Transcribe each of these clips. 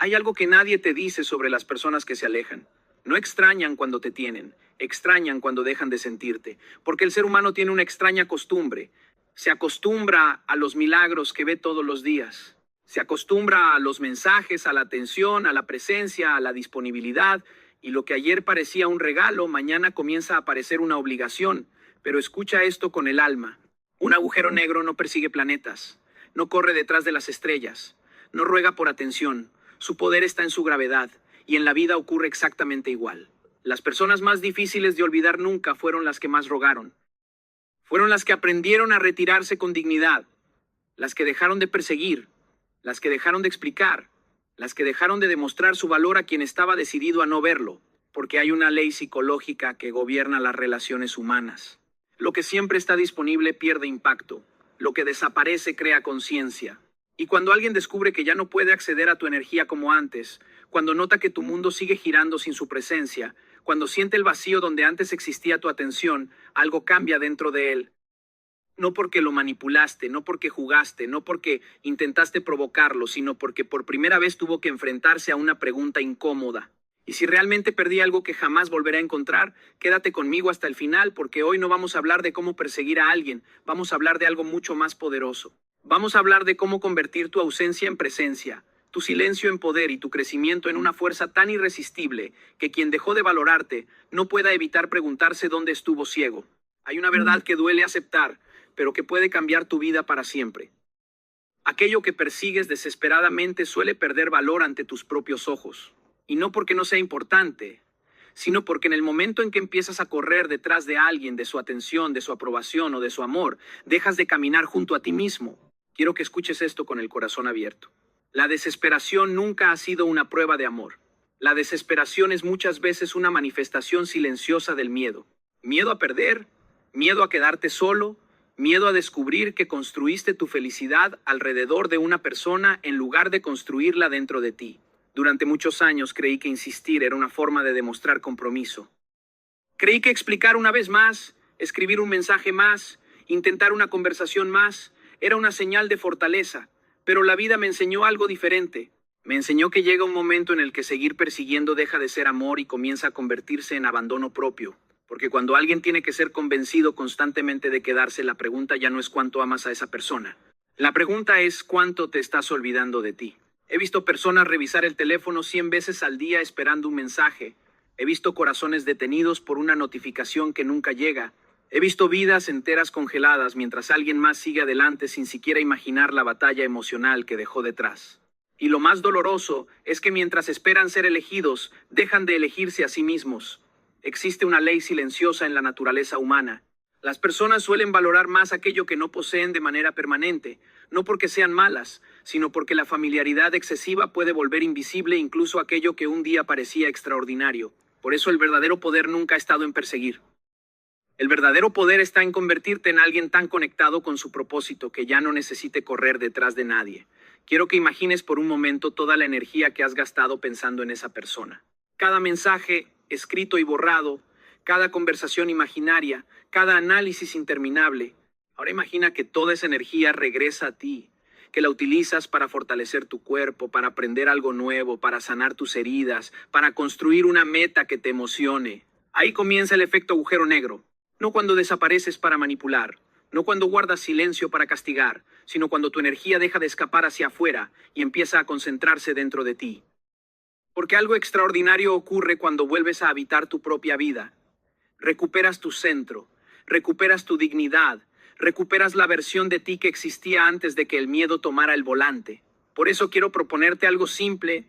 Hay algo que nadie te dice sobre las personas que se alejan. No extrañan cuando te tienen, extrañan cuando dejan de sentirte, porque el ser humano tiene una extraña costumbre. Se acostumbra a los milagros que ve todos los días. Se acostumbra a los mensajes, a la atención, a la presencia, a la disponibilidad, y lo que ayer parecía un regalo, mañana comienza a parecer una obligación. Pero escucha esto con el alma. Un agujero negro no persigue planetas, no corre detrás de las estrellas, no ruega por atención. Su poder está en su gravedad, y en la vida ocurre exactamente igual. Las personas más difíciles de olvidar nunca fueron las que más rogaron. Fueron las que aprendieron a retirarse con dignidad, las que dejaron de perseguir, las que dejaron de explicar, las que dejaron de demostrar su valor a quien estaba decidido a no verlo, porque hay una ley psicológica que gobierna las relaciones humanas. Lo que siempre está disponible pierde impacto, lo que desaparece crea conciencia. Y cuando alguien descubre que ya no puede acceder a tu energía como antes, cuando nota que tu mundo sigue girando sin su presencia, cuando siente el vacío donde antes existía tu atención, algo cambia dentro de él. No porque lo manipulaste, no porque jugaste, no porque intentaste provocarlo, sino porque por primera vez tuvo que enfrentarse a una pregunta incómoda. Y si realmente perdí algo que jamás volveré a encontrar, quédate conmigo hasta el final, porque hoy no vamos a hablar de cómo perseguir a alguien, vamos a hablar de algo mucho más poderoso. Vamos a hablar de cómo convertir tu ausencia en presencia, tu silencio en poder y tu crecimiento en una fuerza tan irresistible que quien dejó de valorarte no pueda evitar preguntarse dónde estuvo ciego. Hay una verdad que duele aceptar, pero que puede cambiar tu vida para siempre. Aquello que persigues desesperadamente suele perder valor ante tus propios ojos. Y no porque no sea importante, sino porque en el momento en que empiezas a correr detrás de alguien, de su atención, de su aprobación o de su amor, dejas de caminar junto a ti mismo. Quiero que escuches esto con el corazón abierto. La desesperación nunca ha sido una prueba de amor. La desesperación es muchas veces una manifestación silenciosa del miedo. Miedo a perder, miedo a quedarte solo, miedo a descubrir que construiste tu felicidad alrededor de una persona en lugar de construirla dentro de ti. Durante muchos años creí que insistir era una forma de demostrar compromiso. Creí que explicar una vez más, escribir un mensaje más, intentar una conversación más, era una señal de fortaleza, pero la vida me enseñó algo diferente. Me enseñó que llega un momento en el que seguir persiguiendo deja de ser amor y comienza a convertirse en abandono propio. Porque cuando alguien tiene que ser convencido constantemente de quedarse, la pregunta ya no es cuánto amas a esa persona. La pregunta es cuánto te estás olvidando de ti. He visto personas revisar el teléfono 100 veces al día esperando un mensaje. He visto corazones detenidos por una notificación que nunca llega. He visto vidas enteras congeladas mientras alguien más sigue adelante sin siquiera imaginar la batalla emocional que dejó detrás. Y lo más doloroso es que mientras esperan ser elegidos, dejan de elegirse a sí mismos. Existe una ley silenciosa en la naturaleza humana. Las personas suelen valorar más aquello que no poseen de manera permanente, no porque sean malas, sino porque la familiaridad excesiva puede volver invisible incluso aquello que un día parecía extraordinario. Por eso el verdadero poder nunca ha estado en perseguir. El verdadero poder está en convertirte en alguien tan conectado con su propósito que ya no necesite correr detrás de nadie. Quiero que imagines por un momento toda la energía que has gastado pensando en esa persona. Cada mensaje, escrito y borrado, cada conversación imaginaria, cada análisis interminable. Ahora imagina que toda esa energía regresa a ti, que la utilizas para fortalecer tu cuerpo, para aprender algo nuevo, para sanar tus heridas, para construir una meta que te emocione. Ahí comienza el efecto agujero negro. No cuando desapareces para manipular, no cuando guardas silencio para castigar, sino cuando tu energía deja de escapar hacia afuera y empieza a concentrarse dentro de ti. Porque algo extraordinario ocurre cuando vuelves a habitar tu propia vida. Recuperas tu centro, recuperas tu dignidad, recuperas la versión de ti que existía antes de que el miedo tomara el volante. Por eso quiero proponerte algo simple,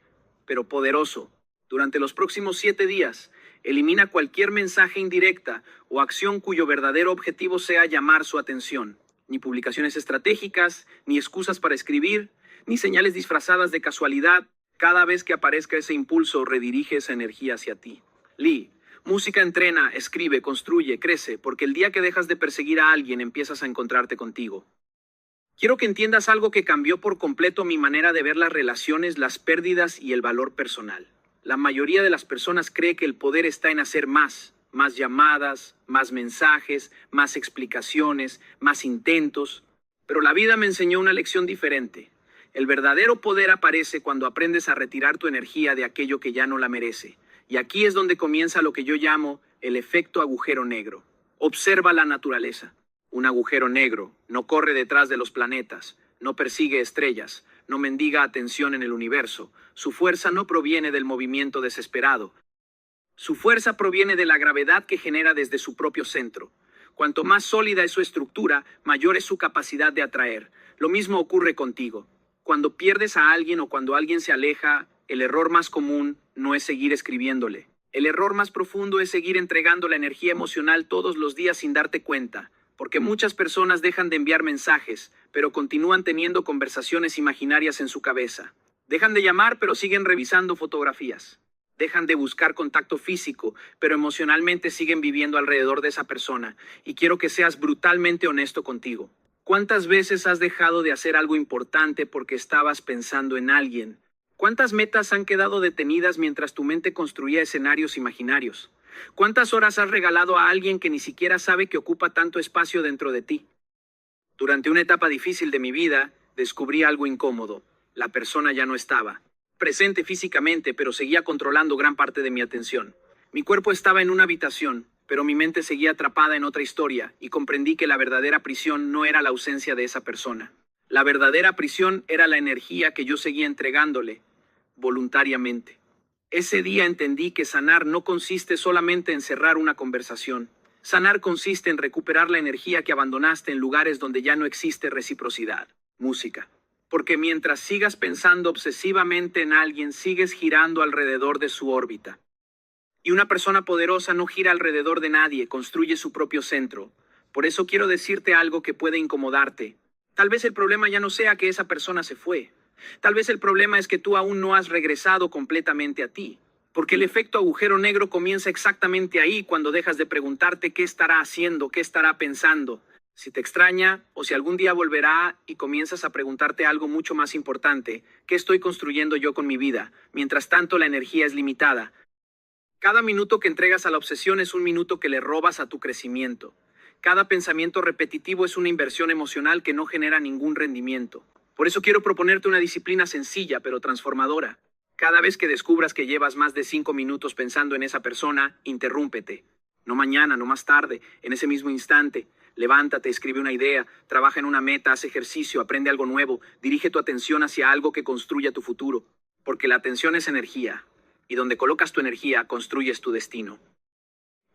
pero poderoso. Durante los próximos 7 días, elimina cualquier mensaje indirecta o acción cuyo verdadero objetivo sea llamar su atención. Ni publicaciones estratégicas, ni excusas para escribir, ni señales disfrazadas de casualidad. Cada vez que aparezca ese impulso, redirige esa energía hacia ti. Lee, música entrena, escribe, construye, crece, porque el día que dejas de perseguir a alguien, empiezas a encontrarte contigo. Quiero que entiendas algo que cambió por completo mi manera de ver las relaciones, las pérdidas y el valor personal. La mayoría de las personas cree que el poder está en hacer más llamadas, más mensajes, más explicaciones, más intentos. Pero la vida me enseñó una lección diferente. El verdadero poder aparece cuando aprendes a retirar tu energía de aquello que ya no la merece. Y aquí es donde comienza lo que yo llamo el efecto agujero negro. Observa la naturaleza. Un agujero negro no corre detrás de los planetas, no persigue estrellas, no mendiga atención en el universo. Su fuerza no proviene del movimiento desesperado. Su fuerza proviene de la gravedad que genera desde su propio centro. Cuanto más sólida es su estructura, mayor es su capacidad de atraer. Lo mismo ocurre contigo. Cuando pierdes a alguien o cuando alguien se aleja, el error más común no es seguir escribiéndole. El error más profundo es seguir entregando la energía emocional todos los días sin darte cuenta, porque muchas personas dejan de enviar mensajes, pero continúan teniendo conversaciones imaginarias en su cabeza. Dejan de llamar, pero siguen revisando fotografías. Dejan de buscar contacto físico, pero emocionalmente siguen viviendo alrededor de esa persona. Y quiero que seas brutalmente honesto contigo. ¿Cuántas veces has dejado de hacer algo importante porque estabas pensando en alguien? ¿Cuántas metas han quedado detenidas mientras tu mente construía escenarios imaginarios? ¿Cuántas horas has regalado a alguien que ni siquiera sabe que ocupa tanto espacio dentro de ti? Durante una etapa difícil de mi vida, descubrí algo incómodo. La persona ya no estaba presente físicamente, pero seguía controlando gran parte de mi atención. Mi cuerpo estaba en una habitación, pero mi mente seguía atrapada en otra historia, y comprendí que la verdadera prisión no era la ausencia de esa persona. La verdadera prisión era la energía que yo seguía entregándole, voluntariamente. Ese día entendí que sanar no consiste solamente en cerrar una conversación. Sanar consiste en recuperar la energía que abandonaste en lugares donde ya no existe reciprocidad. Música. Porque mientras sigas pensando obsesivamente en alguien, sigues girando alrededor de su órbita. Y una persona poderosa no gira alrededor de nadie, construye su propio centro. Por eso quiero decirte algo que puede incomodarte. Tal vez el problema ya no sea que esa persona se fue. Tal vez el problema es que tú aún no has regresado completamente a ti. Porque el efecto agujero negro comienza exactamente ahí, cuando dejas de preguntarte qué estará haciendo, qué estará pensando, si te extraña o si algún día volverá, y comienzas a preguntarte algo mucho más importante: ¿qué estoy construyendo yo con mi vida? Mientras tanto, la energía es limitada. Cada minuto que entregas a la obsesión es un minuto que le robas a tu crecimiento. Cada pensamiento repetitivo es una inversión emocional que no genera ningún rendimiento. Por eso quiero proponerte una disciplina sencilla pero transformadora. Cada vez que descubras que llevas más de 5 minutos pensando en esa persona, interrúmpete. No mañana, no más tarde, en ese mismo instante. Levántate, escribe una idea, trabaja en una meta, haz ejercicio, aprende algo nuevo, dirige tu atención hacia algo que construya tu futuro. Porque la atención es energía, y donde colocas tu energía, construyes tu destino.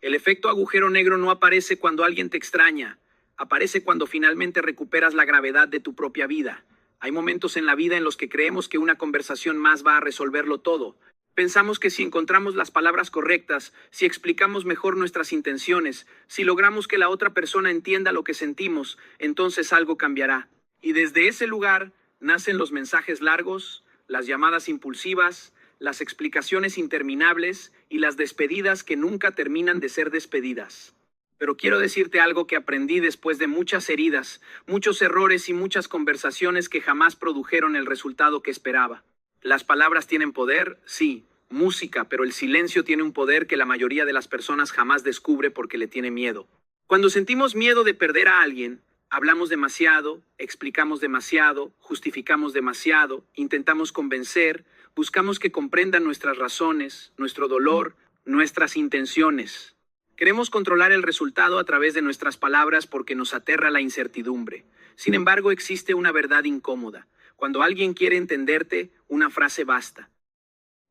El efecto agujero negro no aparece cuando alguien te extraña, aparece cuando finalmente recuperas la gravedad de tu propia vida. Hay momentos en la vida en los que creemos que una conversación más va a resolverlo todo. Pensamos que si encontramos las palabras correctas, si explicamos mejor nuestras intenciones, si logramos que la otra persona entienda lo que sentimos, entonces algo cambiará. Y desde ese lugar nacen los mensajes largos, las llamadas impulsivas, las explicaciones interminables y las despedidas que nunca terminan de ser despedidas. Pero quiero decirte algo que aprendí después de muchas heridas, muchos errores y muchas conversaciones que jamás produjeron el resultado que esperaba. Las palabras tienen poder, sí, música, pero el silencio tiene un poder que la mayoría de las personas jamás descubre porque le tiene miedo. Cuando sentimos miedo de perder a alguien, hablamos demasiado, explicamos demasiado, justificamos demasiado, intentamos convencer, buscamos que comprendan nuestras razones, nuestro dolor, nuestras intenciones. Queremos controlar el resultado a través de nuestras palabras porque nos aterra la incertidumbre. Sin embargo, existe una verdad incómoda. Cuando alguien quiere entenderte, una frase basta.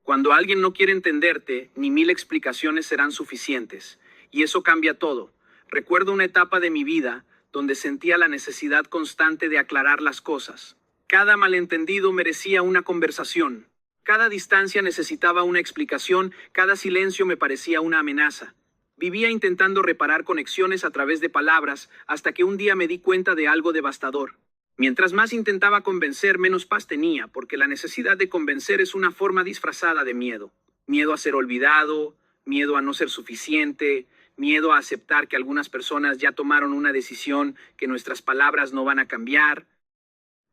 Cuando alguien no quiere entenderte, ni 1000 explicaciones serán suficientes. Y eso cambia todo. Recuerdo una etapa de mi vida donde sentía la necesidad constante de aclarar las cosas. Cada malentendido merecía una conversación. Cada distancia necesitaba una explicación, cada silencio me parecía una amenaza. Vivía intentando reparar conexiones a través de palabras hasta que un día me di cuenta de algo devastador. Mientras más intentaba convencer, menos paz tenía, porque la necesidad de convencer es una forma disfrazada de miedo. Miedo a ser olvidado, miedo a no ser suficiente, miedo a aceptar que algunas personas ya tomaron una decisión, que nuestras palabras no van a cambiar.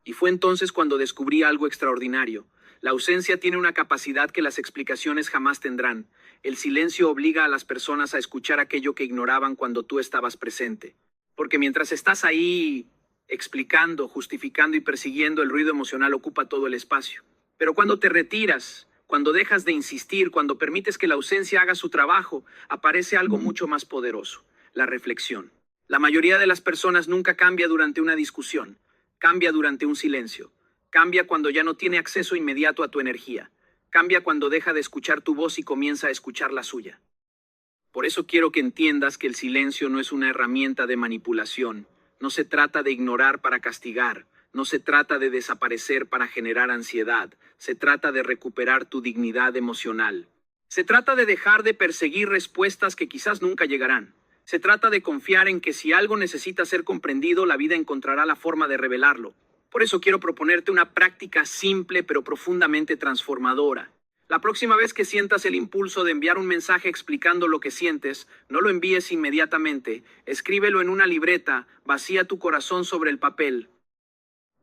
Y fue entonces cuando descubrí algo extraordinario. La ausencia tiene una capacidad que las explicaciones jamás tendrán. El silencio obliga a las personas a escuchar aquello que ignoraban cuando tú estabas presente. Porque mientras estás ahí, explicando, justificando y persiguiendo, el ruido emocional ocupa todo el espacio. Pero cuando te retiras, cuando dejas de insistir, cuando permites que la ausencia haga su trabajo, aparece algo mucho más poderoso: la reflexión. La mayoría de las personas nunca cambia durante una discusión, cambia durante un silencio, cambia cuando ya no tiene acceso inmediato a tu energía, cambia cuando deja de escuchar tu voz y comienza a escuchar la suya. Por eso quiero que entiendas que el silencio no es una herramienta de manipulación. No se trata de ignorar para castigar, no se trata de desaparecer para generar ansiedad, se trata de recuperar tu dignidad emocional. Se trata de dejar de perseguir respuestas que quizás nunca llegarán. Se trata de confiar en que si algo necesita ser comprendido, la vida encontrará la forma de revelarlo. Por eso quiero proponerte una práctica simple pero profundamente transformadora. La próxima vez que sientas el impulso de enviar un mensaje explicando lo que sientes, no lo envíes inmediatamente, escríbelo en una libreta, vacía tu corazón sobre el papel.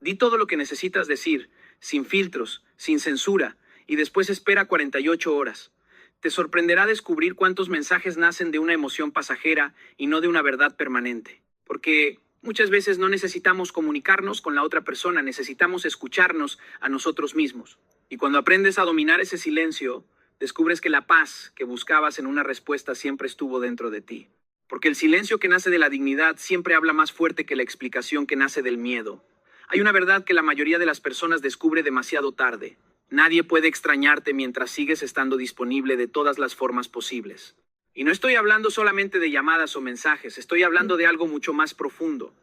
Di todo lo que necesitas decir, sin filtros, sin censura, y después espera 48 horas. Te sorprenderá descubrir cuántos mensajes nacen de una emoción pasajera y no de una verdad permanente. Porque muchas veces no necesitamos comunicarnos con la otra persona, necesitamos escucharnos a nosotros mismos. Y cuando aprendes a dominar ese silencio, descubres que la paz que buscabas en una respuesta siempre estuvo dentro de ti. Porque el silencio que nace de la dignidad siempre habla más fuerte que la explicación que nace del miedo. Hay una verdad que la mayoría de las personas descubre demasiado tarde. Nadie puede extrañarte mientras sigues estando disponible de todas las formas posibles. Y no estoy hablando solamente de llamadas o mensajes, estoy hablando de algo mucho más profundo.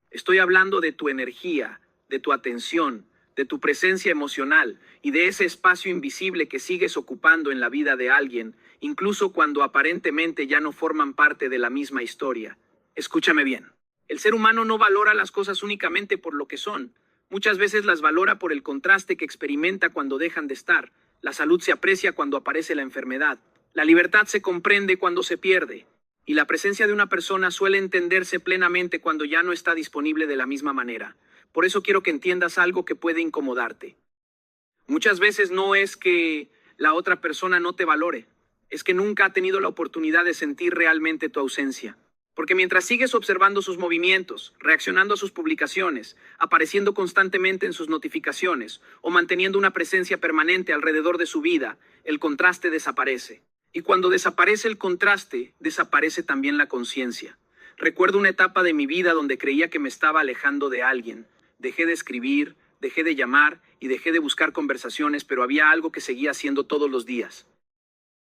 Estoy hablando de tu energía, de tu atención, de tu presencia emocional y de ese espacio invisible que sigues ocupando en la vida de alguien, incluso cuando aparentemente ya no forman parte de la misma historia. Escúchame bien. El ser humano no valora las cosas únicamente por lo que son. Muchas veces las valora por el contraste que experimenta cuando dejan de estar. La salud se aprecia cuando aparece la enfermedad. La libertad se comprende cuando se pierde. Y la presencia de una persona suele entenderse plenamente cuando ya no está disponible de la misma manera. Por eso quiero que entiendas algo que puede incomodarte. Muchas veces no es que la otra persona no te valore, es que nunca ha tenido la oportunidad de sentir realmente tu ausencia. Porque mientras sigues observando sus movimientos, reaccionando a sus publicaciones, apareciendo constantemente en sus notificaciones o manteniendo una presencia permanente alrededor de su vida, el contraste desaparece. Y cuando desaparece el contraste, desaparece también la conciencia. Recuerdo una etapa de mi vida donde creía que me estaba alejando de alguien. Dejé de escribir, dejé de llamar y dejé de buscar conversaciones, pero había algo que seguía haciendo todos los días.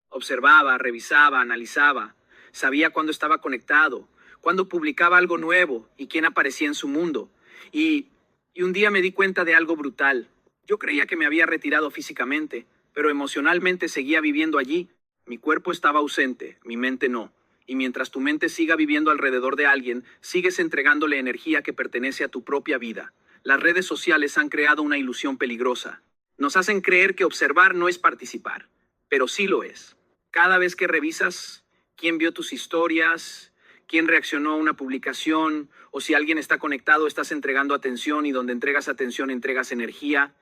Observaba, revisaba, analizaba. Sabía cuándo estaba conectado, cuándo publicaba algo nuevo y quién aparecía en su mundo. Y un día me di cuenta de algo brutal. Yo creía que me había retirado físicamente, pero emocionalmente seguía viviendo allí. Mi cuerpo estaba ausente, mi mente no. Y mientras tu mente siga viviendo alrededor de alguien, sigues entregándole energía que pertenece a tu propia vida. Las redes sociales han creado una ilusión peligrosa. Nos hacen creer que observar no es participar, pero sí lo es. Cada vez que revisas quién vio tus historias, quién reaccionó a una publicación, o si alguien está conectado, estás entregando atención, y donde entregas atención, entregas energía.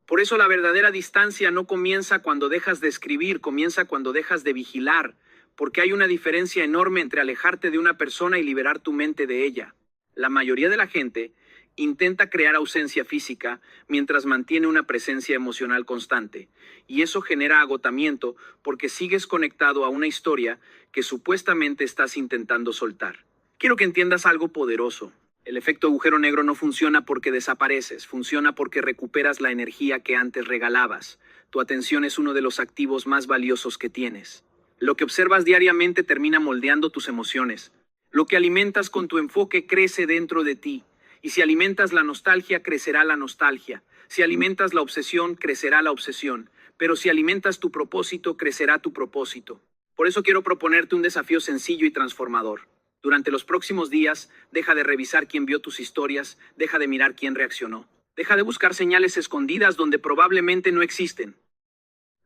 Por eso la verdadera distancia no comienza cuando dejas de escribir, comienza cuando dejas de vigilar, porque hay una diferencia enorme entre alejarte de una persona y liberar tu mente de ella. La mayoría de la gente intenta crear ausencia física mientras mantiene una presencia emocional constante. Y eso genera agotamiento porque sigues conectado a una historia que supuestamente estás intentando soltar. Quiero que entiendas algo poderoso. El efecto agujero negro no funciona porque desapareces, funciona porque recuperas la energía que antes regalabas. Tu atención es uno de los activos más valiosos que tienes. Lo que observas diariamente termina moldeando tus emociones. Lo que alimentas con tu enfoque crece dentro de ti. Y si alimentas la nostalgia, crecerá la nostalgia. Si alimentas la obsesión, crecerá la obsesión. Pero si alimentas tu propósito, crecerá tu propósito. Por eso quiero proponerte un desafío sencillo y transformador. Durante los próximos días, deja de revisar quién vio tus historias, deja de mirar quién reaccionó. Deja de buscar señales escondidas donde probablemente no existen.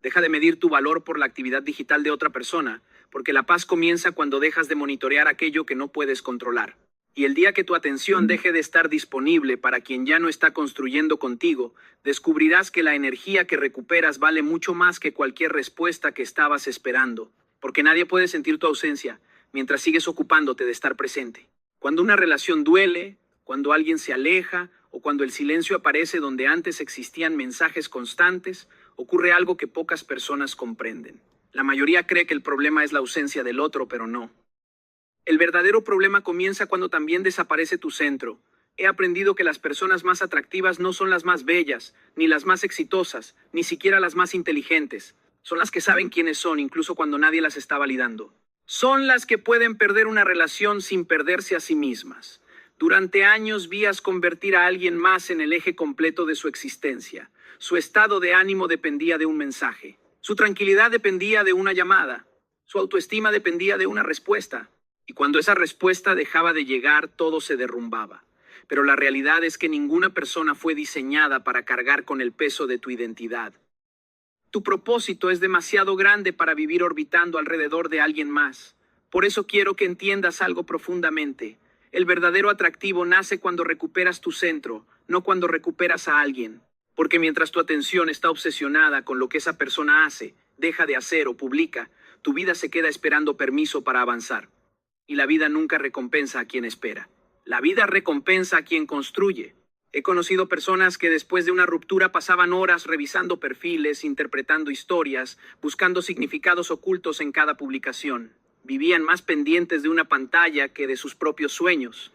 Deja de medir tu valor por la actividad digital de otra persona, porque la paz comienza cuando dejas de monitorear aquello que no puedes controlar. Y el día que tu atención deje de estar disponible para quien ya no está construyendo contigo, descubrirás que la energía que recuperas vale mucho más que cualquier respuesta que estabas esperando. Porque nadie puede sentir tu ausencia mientras sigues ocupándote de estar presente. Cuando una relación duele, Cuando alguien se aleja o cuando el silencio aparece donde antes existían mensajes constantes, ocurre algo que pocas personas comprenden. La mayoría cree que el problema es la ausencia del otro, pero no. El verdadero problema comienza cuando también desaparece tu centro. He aprendido que las personas más atractivas no son las más bellas, ni las más exitosas, ni siquiera las más inteligentes. Son las que saben quiénes son, incluso cuando nadie las está validando. Son las que pueden perder una relación sin perderse a sí mismas. Durante años vías convertir a alguien más en el eje completo de su existencia. Su estado de ánimo dependía de un mensaje. Su tranquilidad dependía de una llamada. Su autoestima dependía de una respuesta. Y cuando esa respuesta dejaba de llegar, todo se derrumbaba. Pero la realidad es que ninguna persona fue diseñada para cargar con el peso de tu identidad. Tu propósito es demasiado grande para vivir orbitando alrededor de alguien más. Por eso quiero que entiendas algo profundamente. El verdadero atractivo nace cuando recuperas tu centro, no cuando recuperas a alguien. Porque mientras tu atención está obsesionada con lo que esa persona hace, deja de hacer o publica, tu vida se queda esperando permiso para avanzar. Y la vida nunca recompensa a quien espera. La vida recompensa a quien construye. He conocido personas que después de una ruptura pasaban horas revisando perfiles, interpretando historias, buscando significados ocultos en cada publicación. Vivían más pendientes de una pantalla que de sus propios sueños.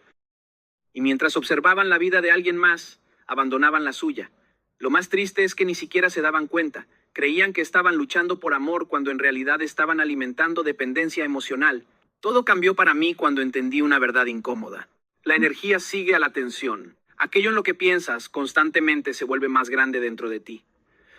Y mientras observaban la vida de alguien más, abandonaban la suya. Lo más triste es que ni siquiera se daban cuenta. Creían que estaban luchando por amor cuando en realidad estaban alimentando dependencia emocional. Todo cambió para mí cuando entendí una verdad incómoda. La energía sigue a la atención. Aquello en lo que piensas constantemente se vuelve más grande dentro de ti.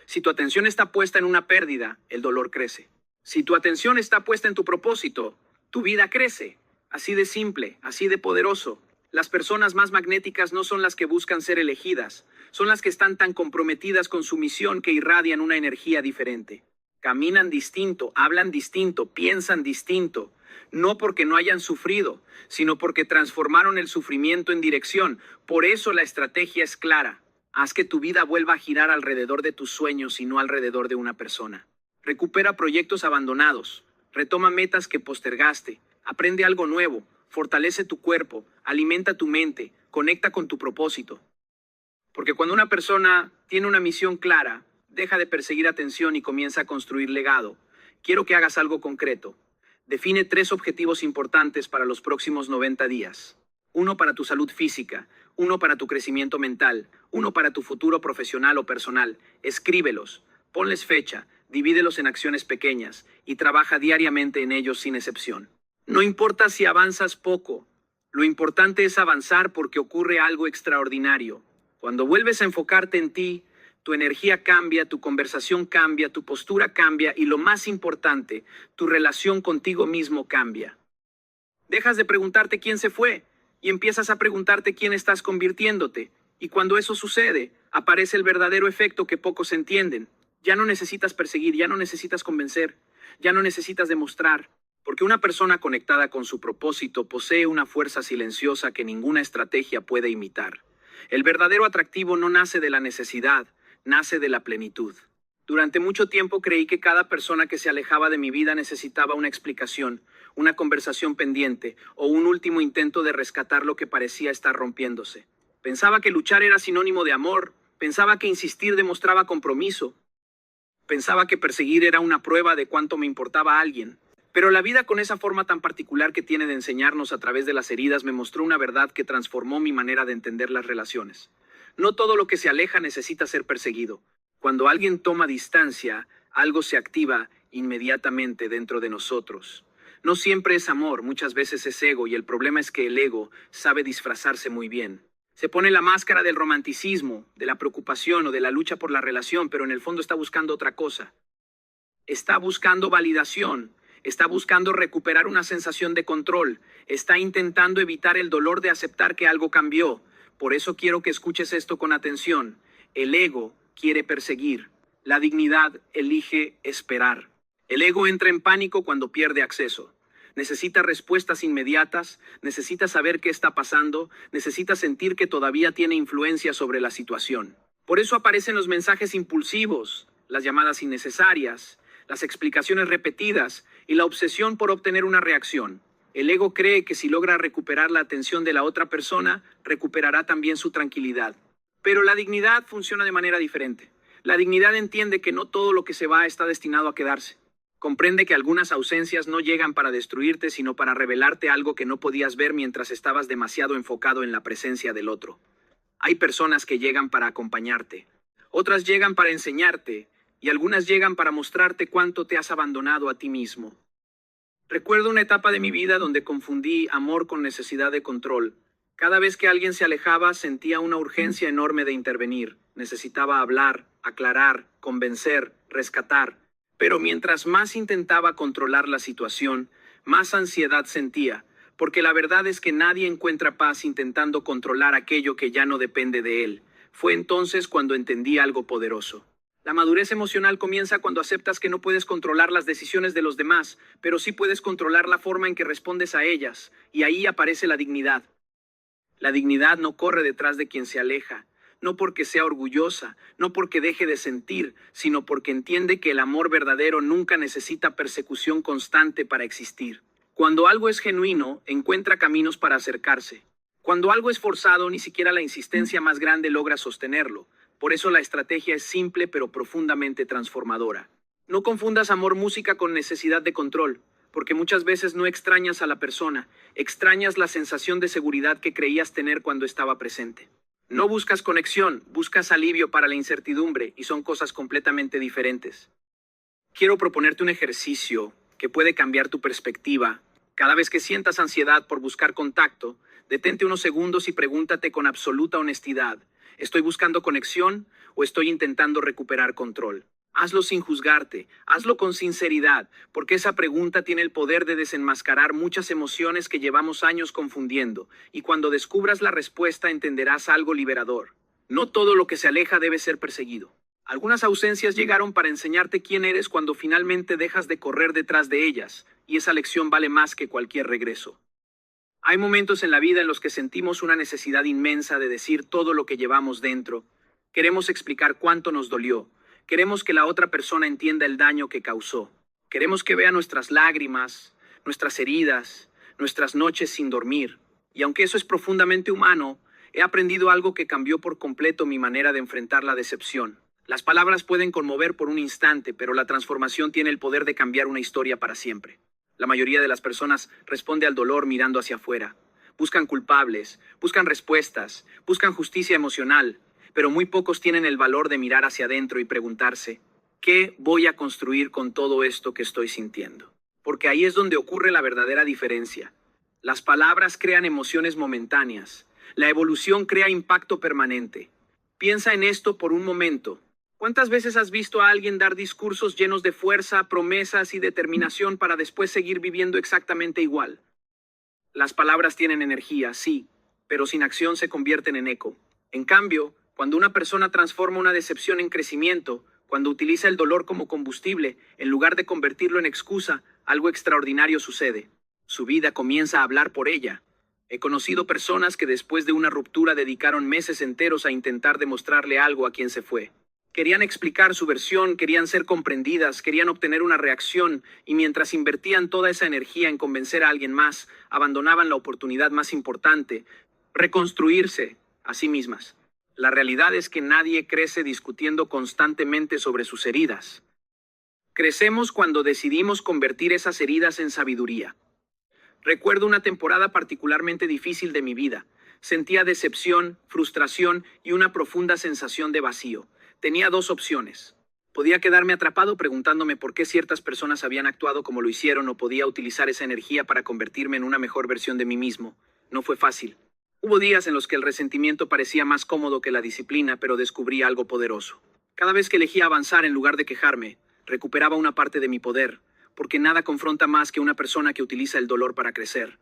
Si tu atención está puesta en una pérdida, el dolor crece. Si tu atención está puesta en tu propósito, tu vida crece. Así de simple, así de poderoso. Las personas más magnéticas no son las que buscan ser elegidas, son las que están tan comprometidas con su misión que irradian una energía diferente. Caminan distinto, hablan distinto, piensan distinto. No porque no hayan sufrido, sino porque transformaron el sufrimiento en dirección. Por eso la estrategia es clara. Haz que tu vida vuelva a girar alrededor de tus sueños y no alrededor de una persona. Recupera proyectos abandonados. Retoma metas que postergaste. Aprende algo nuevo. Fortalece tu cuerpo. Alimenta tu mente. Conecta con tu propósito. Porque cuando una persona tiene una misión clara, deja de perseguir atención y comienza a construir legado. Quiero que hagas algo concreto. Define 3 objetivos importantes para los próximos 90 días. 1 para tu salud física, 1 para tu crecimiento mental, 1 para tu futuro profesional o personal. Escríbelos, ponles fecha, divídelos en acciones pequeñas y trabaja diariamente en ellos sin excepción. No importa si avanzas poco, lo importante es avanzar porque ocurre algo extraordinario. Cuando vuelves a enfocarte en ti, tu energía cambia, tu conversación cambia, tu postura cambia y lo más importante, tu relación contigo mismo cambia. Dejas de preguntarte quién se fue y empiezas a preguntarte quién estás convirtiéndote. Y cuando eso sucede, aparece el verdadero efecto que pocos entienden. Ya no necesitas perseguir, ya no necesitas convencer, ya no necesitas demostrar. Porque una persona conectada con su propósito posee una fuerza silenciosa que ninguna estrategia puede imitar. El verdadero atractivo no nace de la necesidad, nace de la plenitud. Durante mucho tiempo creí que cada persona que se alejaba de mi vida necesitaba una explicación, una conversación pendiente o un último intento de rescatar lo que parecía estar rompiéndose. Pensaba que luchar era sinónimo de amor, pensaba que insistir demostraba compromiso, pensaba que perseguir era una prueba de cuánto me importaba a alguien. Pero la vida, con esa forma tan particular que tiene de enseñarnos a través de las heridas, me mostró una verdad que transformó mi manera de entender las relaciones. No todo lo que se aleja necesita ser perseguido. Cuando alguien toma distancia, algo se activa inmediatamente dentro de nosotros. No siempre es amor, muchas veces es ego, y el problema es que el ego sabe disfrazarse muy bien. Se pone la máscara del romanticismo, de la preocupación o de la lucha por la relación, pero en el fondo está buscando otra cosa. Está buscando validación, está buscando recuperar una sensación de control, está intentando evitar el dolor de aceptar que algo cambió. Por eso quiero que escuches esto con atención. El ego quiere perseguir. La dignidad elige esperar. El ego entra en pánico cuando pierde acceso. Necesita respuestas inmediatas, necesita saber qué está pasando, necesita sentir que todavía tiene influencia sobre la situación. Por eso aparecen los mensajes impulsivos, las llamadas innecesarias, las explicaciones repetidas y la obsesión por obtener una reacción. El ego cree que si logra recuperar la atención de la otra persona, recuperará también su tranquilidad. Pero la dignidad funciona de manera diferente. La dignidad entiende que no todo lo que se va está destinado a quedarse. Comprende que algunas ausencias no llegan para destruirte, sino para revelarte algo que no podías ver mientras estabas demasiado enfocado en la presencia del otro. Hay personas que llegan para acompañarte, otras llegan para enseñarte, y algunas llegan para mostrarte cuánto te has abandonado a ti mismo. Recuerdo una etapa de mi vida donde confundí amor con necesidad de control. Cada vez que alguien se alejaba, sentía una urgencia enorme de intervenir. Necesitaba hablar, aclarar, convencer, rescatar. Pero mientras más intentaba controlar la situación, más ansiedad sentía, porque la verdad es que nadie encuentra paz intentando controlar aquello que ya no depende de él. Fue entonces cuando entendí algo poderoso. La madurez emocional comienza cuando aceptas que no puedes controlar las decisiones de los demás, pero sí puedes controlar la forma en que respondes a ellas, y ahí aparece la dignidad. La dignidad no corre detrás de quien se aleja, no porque sea orgullosa, no porque deje de sentir, sino porque entiende que el amor verdadero nunca necesita persecución constante para existir. Cuando algo es genuino, encuentra caminos para acercarse. Cuando algo es forzado, ni siquiera la insistencia más grande logra sostenerlo. Por eso la estrategia es simple pero profundamente transformadora. No confundas amor música con necesidad de control, porque muchas veces no extrañas a la persona, extrañas la sensación de seguridad que creías tener cuando estaba presente. No buscas conexión, buscas alivio para la incertidumbre, y son cosas completamente diferentes. Quiero proponerte un ejercicio que puede cambiar tu perspectiva. Cada vez que sientas ansiedad por buscar contacto, detente unos segundos y pregúntate con absoluta honestidad: ¿estoy buscando conexión o estoy intentando recuperar control? Hazlo sin juzgarte, hazlo con sinceridad, porque esa pregunta tiene el poder de desenmascarar muchas emociones que llevamos años confundiendo, y cuando descubras la respuesta entenderás algo liberador. No todo lo que se aleja debe ser perseguido. Algunas ausencias llegaron para enseñarte quién eres cuando finalmente dejas de correr detrás de ellas, y esa lección vale más que cualquier regreso. Hay momentos en la vida en los que sentimos una necesidad inmensa de decir todo lo que llevamos dentro. Queremos explicar cuánto nos dolió. Queremos que la otra persona entienda el daño que causó. Queremos que vea nuestras lágrimas, nuestras heridas, nuestras noches sin dormir. Y aunque eso es profundamente humano, he aprendido algo que cambió por completo mi manera de enfrentar la decepción. Las palabras pueden conmover por un instante, pero la transformación tiene el poder de cambiar una historia para siempre. La mayoría de las personas responde al dolor mirando hacia afuera. Buscan culpables, buscan respuestas, buscan justicia emocional, pero muy pocos tienen el valor de mirar hacia adentro y preguntarse: ¿qué voy a construir con todo esto que estoy sintiendo? Porque ahí es donde ocurre la verdadera diferencia. Las palabras crean emociones momentáneas. La evolución crea impacto permanente. Piensa en esto por un momento. ¿Cuántas veces has visto a alguien dar discursos llenos de fuerza, promesas y determinación para después seguir viviendo exactamente igual? Las palabras tienen energía, sí, pero sin acción se convierten en eco. En cambio, cuando una persona transforma una decepción en crecimiento, cuando utiliza el dolor como combustible, en lugar de convertirlo en excusa, algo extraordinario sucede. Su vida comienza a hablar por ella. He conocido personas que después de una ruptura dedicaron meses enteros a intentar demostrarle algo a quien se fue. Querían explicar su versión, querían ser comprendidas, querían obtener una reacción, y mientras invertían toda esa energía en convencer a alguien más, abandonaban la oportunidad más importante: reconstruirse a sí mismas. La realidad es que nadie crece discutiendo constantemente sobre sus heridas. Crecemos cuando decidimos convertir esas heridas en sabiduría. Recuerdo una temporada particularmente difícil de mi vida. Sentía decepción, frustración y una profunda sensación de vacío. Tenía dos opciones. Podía quedarme atrapado preguntándome por qué ciertas personas habían actuado como lo hicieron, o podía utilizar esa energía para convertirme en una mejor versión de mí mismo. No fue fácil. Hubo días en los que el resentimiento parecía más cómodo que la disciplina, pero descubrí algo poderoso. Cada vez que elegía avanzar en lugar de quejarme, recuperaba una parte de mi poder, porque nada confronta más que una persona que utiliza el dolor para crecer.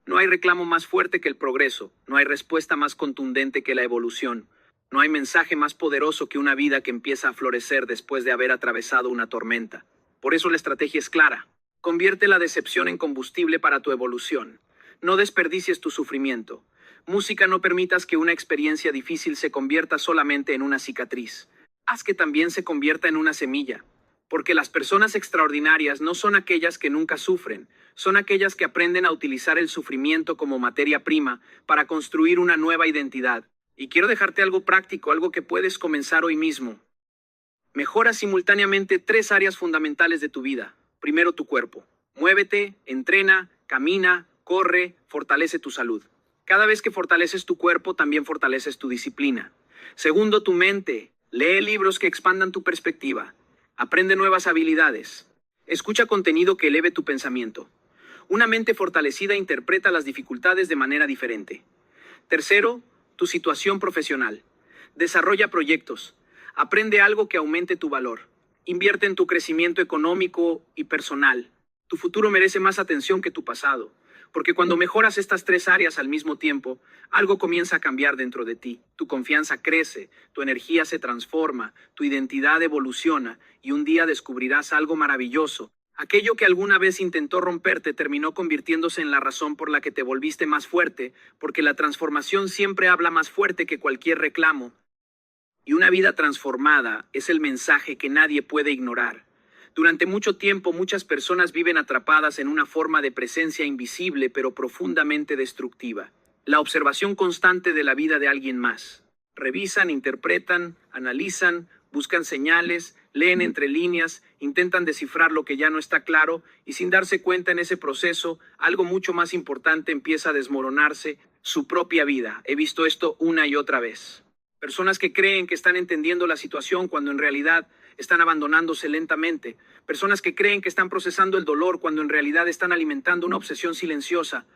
No hay reclamo más fuerte que el progreso, no hay respuesta más contundente que la evolución, no hay mensaje más poderoso que una vida que empieza a florecer después de haber atravesado una tormenta. Por eso la estrategia es clara. Convierte la decepción en combustible para tu evolución. No desperdicies tu sufrimiento. Música, no permitas que una experiencia difícil se convierta solamente en una cicatriz. Haz que también se convierta en una semilla. Porque las personas extraordinarias no son aquellas que nunca sufren, son aquellas que aprenden a utilizar el sufrimiento como materia prima para construir una nueva identidad. Y quiero dejarte algo práctico, algo que puedes comenzar hoy mismo. Mejora simultáneamente 3 áreas fundamentales de tu vida. Primero, tu cuerpo. Muévete, entrena, camina, corre, fortalece tu salud. Cada vez que fortaleces tu cuerpo, también fortaleces tu disciplina. Segundo, tu mente. Lee libros que expandan tu perspectiva. Aprende nuevas habilidades. Escucha contenido que eleve tu pensamiento. Una mente fortalecida interpreta las dificultades de manera diferente. Tercero, tu situación profesional. Desarrolla proyectos. Aprende algo que aumente tu valor. Invierte en tu crecimiento económico y personal. Tu futuro merece más atención que tu pasado. Porque cuando mejoras estas 3 áreas al mismo tiempo, algo comienza a cambiar dentro de ti. Tu confianza crece, tu energía se transforma, tu identidad evoluciona y un día descubrirás algo maravilloso. Aquello que alguna vez intentó romperte terminó convirtiéndose en la razón por la que te volviste más fuerte, porque la transformación siempre habla más fuerte que cualquier reclamo. Y una vida transformada es el mensaje que nadie puede ignorar. Durante mucho tiempo, muchas personas viven atrapadas en una forma de presencia invisible pero profundamente destructiva. La observación constante de la vida de alguien más. Revisan, interpretan, analizan, buscan señales, leen entre líneas, intentan descifrar lo que ya no está claro y sin darse cuenta en ese proceso, algo mucho más importante empieza a desmoronarse, su propia vida. He visto esto una y otra vez. Personas que creen que están entendiendo la situación cuando en realidad están abandonándose lentamente. Personas que creen que están procesando el dolor cuando en realidad están alimentando una obsesión silenciosa.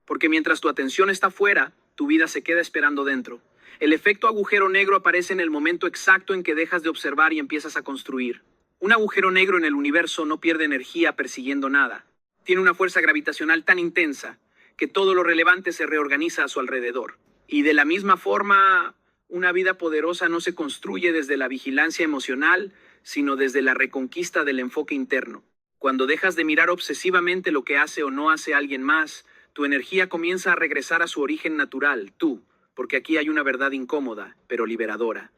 Porque mientras tu atención está fuera, tu vida se queda esperando dentro. El efecto agujero negro aparece en el momento exacto en que dejas de observar y empiezas a construir. Un agujero negro en el universo no pierde energía persiguiendo nada. Tiene una fuerza gravitacional tan intensa que todo lo relevante se reorganiza a su alrededor. Y de la misma forma, una vida poderosa no se construye desde la vigilancia emocional, sino desde la reconquista del enfoque interno. Cuando dejas de mirar obsesivamente lo que hace o no hace alguien más, tu energía comienza a regresar a su origen natural, tú, porque aquí hay una verdad incómoda, pero liberadora.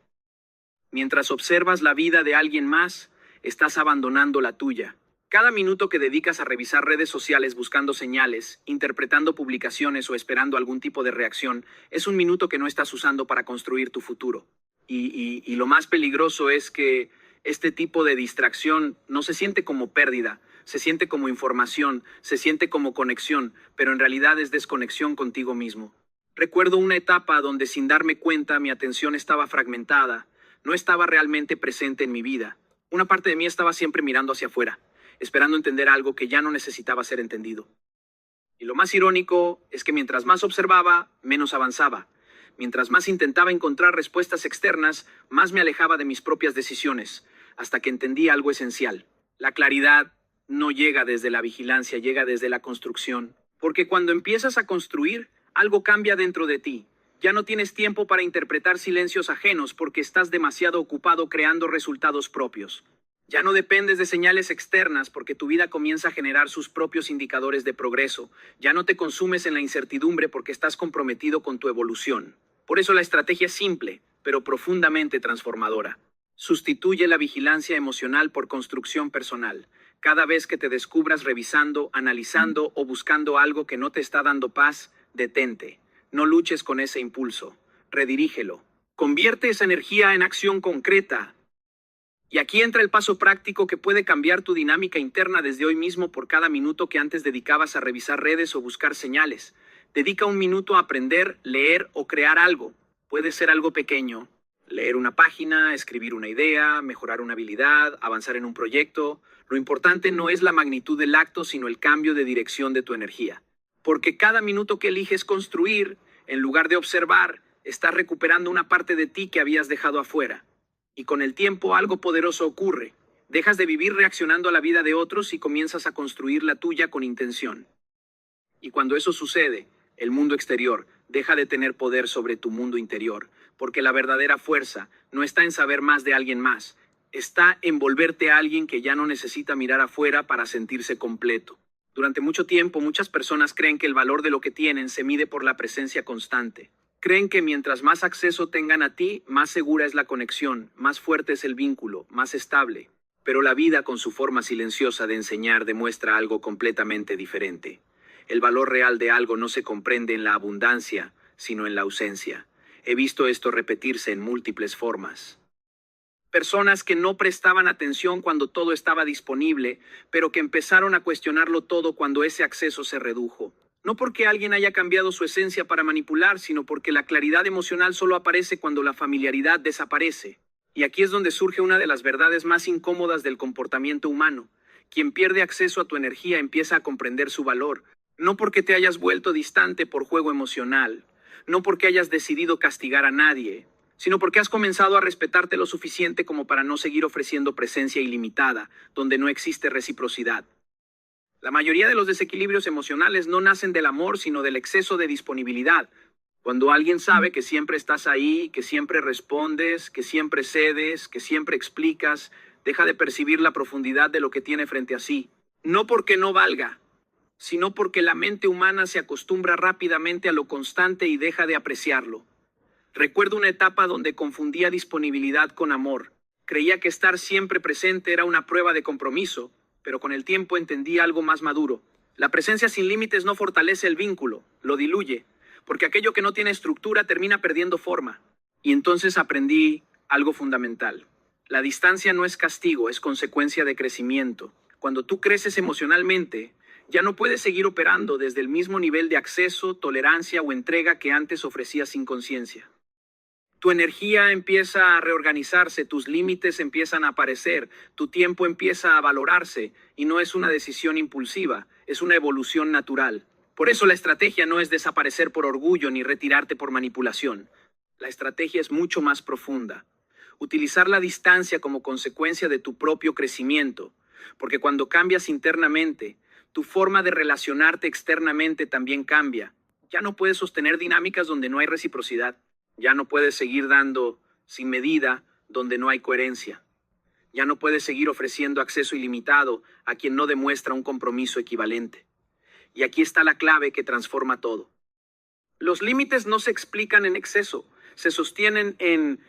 Mientras observas la vida de alguien más, estás abandonando la tuya. Cada minuto que dedicas a revisar redes sociales buscando señales, interpretando publicaciones o esperando algún tipo de reacción, es un minuto que no estás usando para construir tu futuro. Y lo más peligroso es que este tipo de distracción no se siente como pérdida, se siente como información, se siente como conexión, pero en realidad es desconexión contigo mismo. Recuerdo una etapa donde sin darme cuenta mi atención estaba fragmentada, no estaba realmente presente en mi vida. Una parte de mí estaba siempre mirando hacia afuera, esperando entender algo que ya no necesitaba ser entendido. Y lo más irónico es que mientras más observaba, menos avanzaba. Mientras más intentaba encontrar respuestas externas, más me alejaba de mis propias decisiones, hasta que entendí algo esencial. La claridad no llega desde la vigilancia, llega desde la construcción. Porque cuando empiezas a construir, algo cambia dentro de ti. Ya no tienes tiempo para interpretar silencios ajenos porque estás demasiado ocupado creando resultados propios. Ya no dependes de señales externas porque tu vida comienza a generar sus propios indicadores de progreso. Ya no te consumes en la incertidumbre porque estás comprometido con tu evolución. Por eso la estrategia es simple, pero profundamente transformadora. Sustituye la vigilancia emocional por construcción personal. Cada vez que te descubras revisando, analizando o buscando algo que no te está dando paz, detente. No luches con ese impulso. Redirígelo. Convierte esa energía en acción concreta. Y aquí entra el paso práctico que puede cambiar tu dinámica interna desde hoy mismo por cada minuto que antes dedicabas a revisar redes o buscar señales. Dedica un minuto a aprender, leer o crear algo. Puede ser algo pequeño. Leer una página, escribir una idea, mejorar una habilidad, avanzar en un proyecto. Lo importante no es la magnitud del acto, sino el cambio de dirección de tu energía. Porque cada minuto que eliges construir, en lugar de observar, estás recuperando una parte de ti que habías dejado afuera. Y con el tiempo algo poderoso ocurre. Dejas de vivir reaccionando a la vida de otros y comienzas a construir la tuya con intención. Y cuando eso sucede, el mundo exterior deja de tener poder sobre tu mundo interior, porque la verdadera fuerza no está en saber más de alguien más, está en volverte a alguien que ya no necesita mirar afuera para sentirse completo. Durante mucho tiempo, muchas personas creen que el valor de lo que tienen se mide por la presencia constante. Creen que mientras más acceso tengan a ti, más segura es la conexión, más fuerte es el vínculo, más estable. Pero la vida, con su forma silenciosa de enseñar, demuestra algo completamente diferente. El valor real de algo no se comprende en la abundancia, sino en la ausencia. He visto esto repetirse en múltiples formas. Personas que no prestaban atención cuando todo estaba disponible, pero que empezaron a cuestionarlo todo cuando ese acceso se redujo. No porque alguien haya cambiado su esencia para manipular, sino porque la claridad emocional solo aparece cuando la familiaridad desaparece. Y aquí es donde surge una de las verdades más incómodas del comportamiento humano. Quien pierde acceso a tu energía empieza a comprender su valor, no porque te hayas vuelto distante por juego emocional, no porque hayas decidido castigar a nadie, sino porque has comenzado a respetarte lo suficiente como para no seguir ofreciendo presencia ilimitada, donde no existe reciprocidad. La mayoría de los desequilibrios emocionales no nacen del amor, sino del exceso de disponibilidad. Cuando alguien sabe que siempre estás ahí, que siempre respondes, que siempre cedes, que siempre explicas, deja de percibir la profundidad de lo que tiene frente a sí. No porque no valga, sino porque la mente humana se acostumbra rápidamente a lo constante y deja de apreciarlo. Recuerdo una etapa donde confundía disponibilidad con amor. Creía que estar siempre presente era una prueba de compromiso, pero con el tiempo entendí algo más maduro. La presencia sin límites no fortalece el vínculo, lo diluye, porque aquello que no tiene estructura termina perdiendo forma. Y entonces aprendí algo fundamental. La distancia no es castigo, es consecuencia de crecimiento. Cuando tú creces emocionalmente, ya no puedes seguir operando desde el mismo nivel de acceso, tolerancia o entrega que antes ofrecías sin conciencia. Tu energía empieza a reorganizarse, tus límites empiezan a aparecer, tu tiempo empieza a valorarse y no es una decisión impulsiva, es una evolución natural. Por eso la estrategia no es desaparecer por orgullo ni retirarte por manipulación. La estrategia es mucho más profunda. Utilizar la distancia como consecuencia de tu propio crecimiento, porque cuando cambias internamente, tu forma de relacionarte externamente también cambia. Ya no puedes sostener dinámicas donde no hay reciprocidad. Ya no puedes seguir dando sin medida donde no hay coherencia. Ya no puedes seguir ofreciendo acceso ilimitado a quien no demuestra un compromiso equivalente. Y aquí está la clave que transforma todo. Los límites no se explican en exceso, se sostienen en...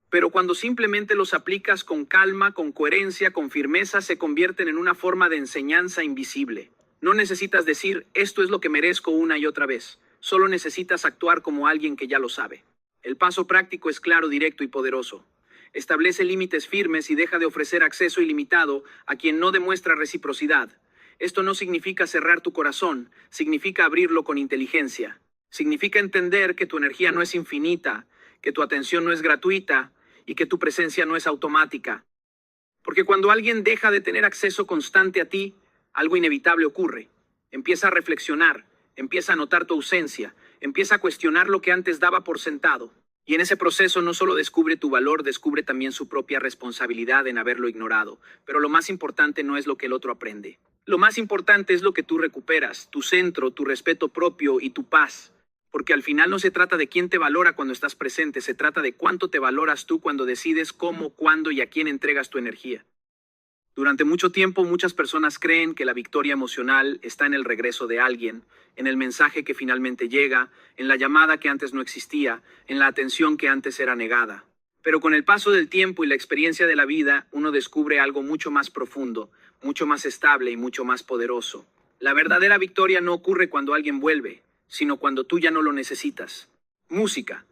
Pero cuando simplemente los aplicas con calma, con coherencia, con firmeza, se convierten en una forma de enseñanza invisible. No necesitas decir, esto es lo que merezco una y otra vez. Solo necesitas actuar como alguien que ya lo sabe. El paso práctico es claro, directo y poderoso. Establece límites firmes y deja de ofrecer acceso ilimitado a quien no demuestra reciprocidad. Esto no significa cerrar tu corazón, significa abrirlo con inteligencia. Significa entender que tu energía no es infinita, que tu atención no es gratuita y que tu presencia no es automática. Porque cuando alguien deja de tener acceso constante a ti, algo inevitable ocurre. Empieza a reflexionar, empieza a notar tu ausencia, empieza a cuestionar lo que antes daba por sentado. Y en ese proceso no solo descubre tu valor, descubre también su propia responsabilidad en haberlo ignorado. Pero lo más importante no es lo que el otro aprende. Lo más importante es lo que tú recuperas, tu centro, tu respeto propio y tu paz. Porque al final no se trata de quién te valora cuando estás presente, se trata de cuánto te valoras tú cuando decides cómo, cuándo y a quién entregas tu energía. Durante mucho tiempo, muchas personas creen que la victoria emocional está en el regreso de alguien, en el mensaje que finalmente llega, en la llamada que antes no existía, en la atención que antes era negada. Pero con el paso del tiempo y la experiencia de la vida, uno descubre algo mucho más profundo, mucho más estable y mucho más poderoso. La verdadera victoria no ocurre cuando alguien vuelve, sino cuando tú ya no lo necesitas. Música.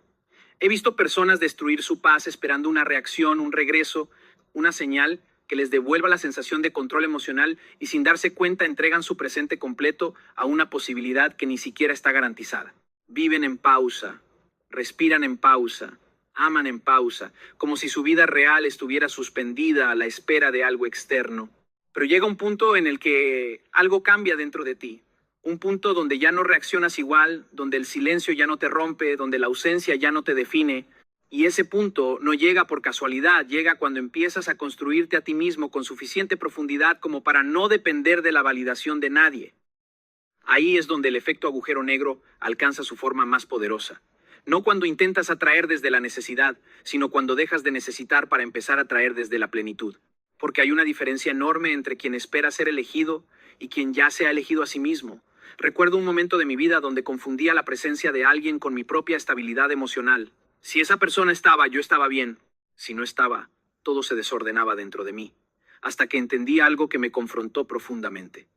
He visto personas destruir su paz esperando una reacción, un regreso, una señal que les devuelva la sensación de control emocional y sin darse cuenta entregan su presente completo a una posibilidad que ni siquiera está garantizada. Viven en pausa, respiran en pausa, aman en pausa, como si su vida real estuviera suspendida a la espera de algo externo. Pero llega un punto en el que algo cambia dentro de ti. Un punto donde ya no reaccionas igual, donde el silencio ya no te rompe, donde la ausencia ya no te define. Y ese punto no llega por casualidad, llega cuando empiezas a construirte a ti mismo con suficiente profundidad como para no depender de la validación de nadie. Ahí es donde el efecto agujero negro alcanza su forma más poderosa. No cuando intentas atraer desde la necesidad, sino cuando dejas de necesitar para empezar a atraer desde la plenitud. Porque hay una diferencia enorme entre quien espera ser elegido y quien ya se ha elegido a sí mismo. Recuerdo un momento de mi vida donde confundía la presencia de alguien con mi propia estabilidad emocional. Si esa persona estaba, yo estaba bien. Si no estaba, todo se desordenaba dentro de mí. hasta que entendí algo que me confrontó profundamente.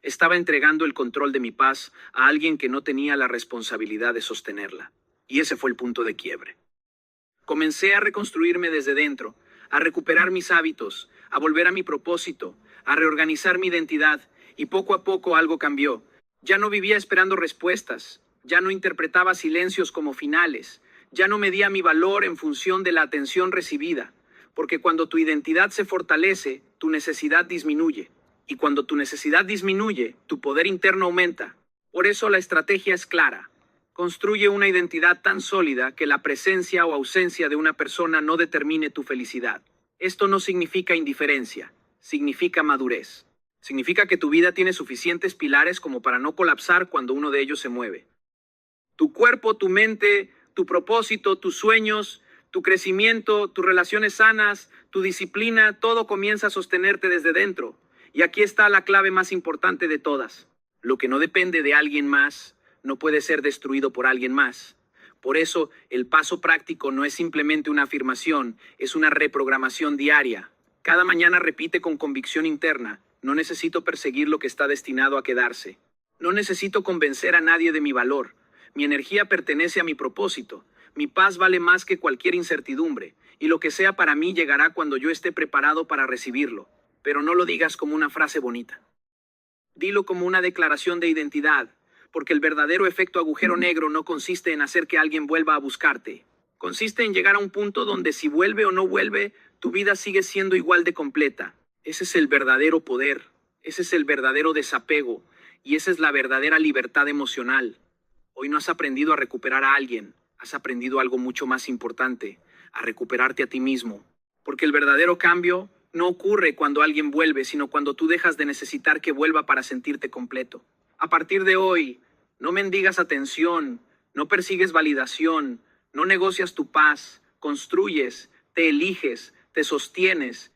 Estaba entregando el control de mi paz a alguien que no tenía la responsabilidad de sostenerla. Y ese fue el punto de quiebre. Comencé a reconstruirme desde dentro, a recuperar mis hábitos, a volver a mi propósito, a reorganizar mi identidad, y poco a poco algo cambió. Ya no vivía esperando respuestas, ya no interpretaba silencios como finales, ya no medía mi valor en función de la atención recibida, porque cuando tu identidad se fortalece, tu necesidad disminuye, y cuando tu necesidad disminuye, tu poder interno aumenta. Por eso la estrategia es clara. Construye una identidad tan sólida que la presencia o ausencia de una persona no determine tu felicidad. Esto no significa indiferencia, significa madurez. Significa que tu vida tiene suficientes pilares como para no colapsar cuando uno de ellos se mueve. Tu cuerpo, tu mente, tu propósito, tus sueños, tu crecimiento, tus relaciones sanas, tu disciplina, todo comienza a sostenerte desde dentro. Y aquí está la clave más importante de todas. Lo que no depende de alguien más no puede ser destruido por alguien más. Por eso, el paso práctico no es simplemente una afirmación, es una reprogramación diaria. Cada mañana repite con convicción interna: no necesito perseguir lo que está destinado a quedarse. No necesito convencer a nadie de mi valor. Mi energía pertenece a mi propósito. Mi paz vale más que cualquier incertidumbre, y lo que sea para mí llegará cuando yo esté preparado para recibirlo. Pero no lo digas como una frase bonita. Dilo como una declaración de identidad, porque el verdadero efecto agujero negro no consiste en hacer que alguien vuelva a buscarte. Consiste en llegar a un punto donde si vuelve o no vuelve, tu vida sigue siendo igual de completa. Ese es el verdadero poder, ese es el verdadero desapego, y esa es la verdadera libertad emocional. Hoy no has aprendido a recuperar a alguien, has aprendido algo mucho más importante, a recuperarte a ti mismo. Porque el verdadero cambio no ocurre cuando alguien vuelve, sino cuando tú dejas de necesitar que vuelva para sentirte completo. A partir de hoy, no mendigas atención, no persigues validación, no negocias tu paz, construyes, te eliges, te sostienes